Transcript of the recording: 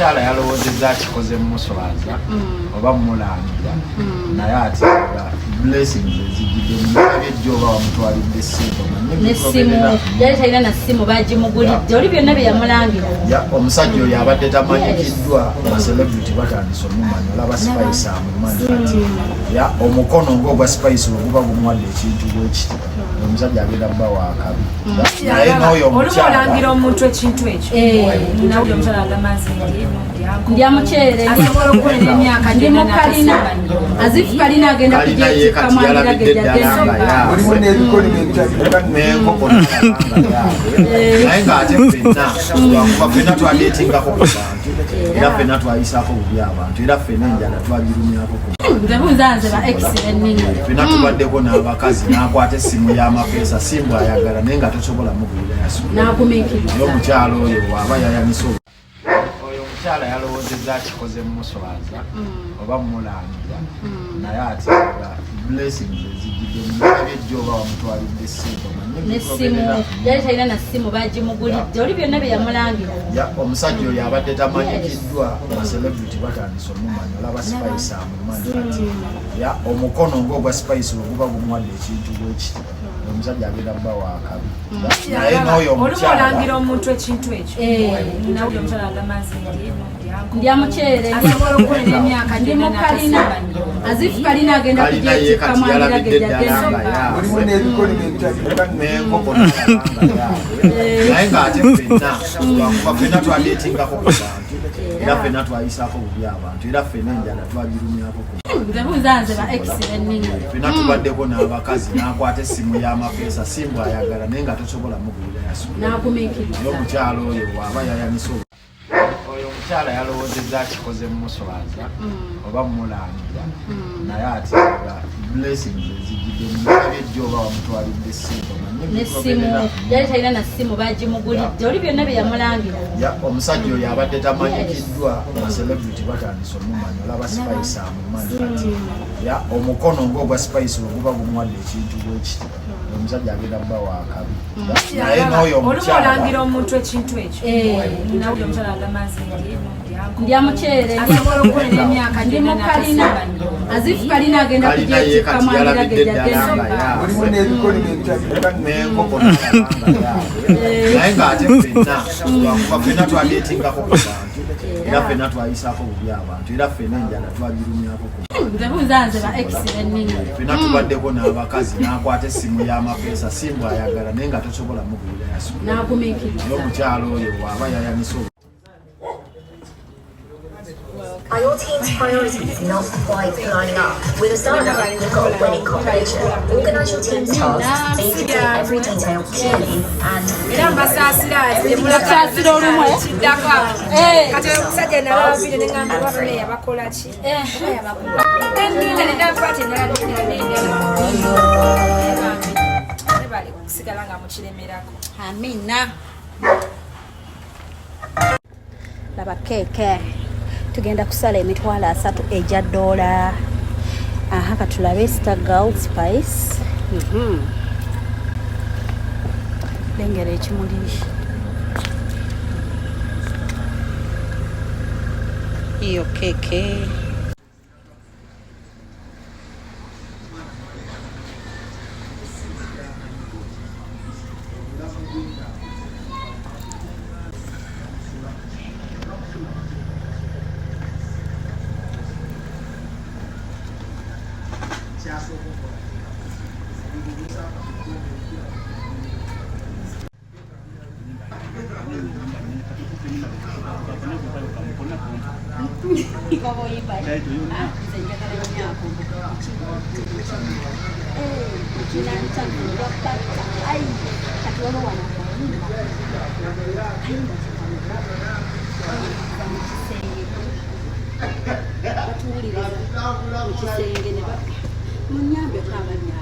omukyala yalowoozezza akikoze mumuswaza oba mumulangira naye ate blessings ezijjidde mubyejjo oba wamutwalidde essimu nessimu yali talina na ssimu bagimugulidde oli byonna bye yamulangira omusajja oyo abadde tamanyikiddwa abacelebrity batandise omumanya olaba spice amumanyi omukono ng'ogwa spice oguba gumuwadde ekintu bwekiti omusajja agenda kuba wakabi naye n'oyo omulangira omuntu ekintu ekyo nawulira omukyala agamazi ndi amukyere ndi mukalina azifu kalina agenda kujekikamanira mulimu n'ebikoli n'enkoko naye ng'ate ffenna lwakuba ffenna twageetingako ku bantu era ffenna twayisaako bubi abantu era ffenna enjala twagirumyako ffenna tubaddeko n'abakazi n'akwata essimu y'amapesa simbu ayagala naye nga tosobola mugulira yasnaye omukyalo oyo waaba yayanisa oyo omukyala yalowoozezza akikoze mumuswaza oba mumulangira naye ate blessings ezijjidde mubyejjo oba wamutwalidde essimu nessimu yali talina na ssimu bagimugulidde oli byonna bye yamulangira omusajja oyo abadde tamanyikiddwa abacelebrity batandise omumanya olaba spice amumanyi omukono ng'ogwa spice oguba gumuwadde ekintu bwekiti omusajja agenda kuba wakabi naye n'oyo omulangira omuntu ekintu ekyo nawulira omukyala agamazi ndi amukyere ndi mukalina azifu kalina agenda kujekikamanira mulimu n'ebikoli n'enkoko naye ng'ate ffenna lwakuba ffenna twageetingako ku bantu era ffenna twayisaako bubi abantu era ffenna enjala twagirumyako ffenna tubaddeko n'abakazi n'akwata essimu y'amapesa simbu ayagala naye nga tosobola mugulira yasnaye omukyalo oyo waaba yayanisa oyo omukyala yalowoozezza akikoze mumuswaza oba mumulangira naye ate blessings ezijjidde mubyejjo oba wamutwalidde essimu nessimu yali talina na ssimu bagimugulidde oli byonna bye yamulangira omusajja oyo abadde tamanyikiddwa abacelebrity batandise omumanya olaba spice amumanyi omukono ng'ogwa spice oguba gumuwadde ekintu bwekiti omusajja agenda kuba wakabi naye n'oyo omulangira omuntu ekintu ekyo nawulira omukyala agamazi ndi amukyere ndi mukalina azifu kalina agenda kujekikamanira mulimu n'ebikoli n'enkoko naye ng'ate ffenna lwakuba ffenna twageetingako ku bantu era ffenna twayisaako bubi abantu era ffenna enjala twagirumyako ffenna tubaddeko n'abakazi n'akwata essimu y'amapesa simbu ayagala naye nga tosobola mugulira yasnaye omukyalo oyo waaba yayanisa Are your team's priorities not quite lining up? With a startup, you've got a winning combination. Organise your team's tasks so you can see every detail clearly and laba keeke tugenda kusala emitwalo 3 egya $. Aha katulabe Star Girl Spice. Lengera ekimuli. Iyo keeke. Munyambe kabanya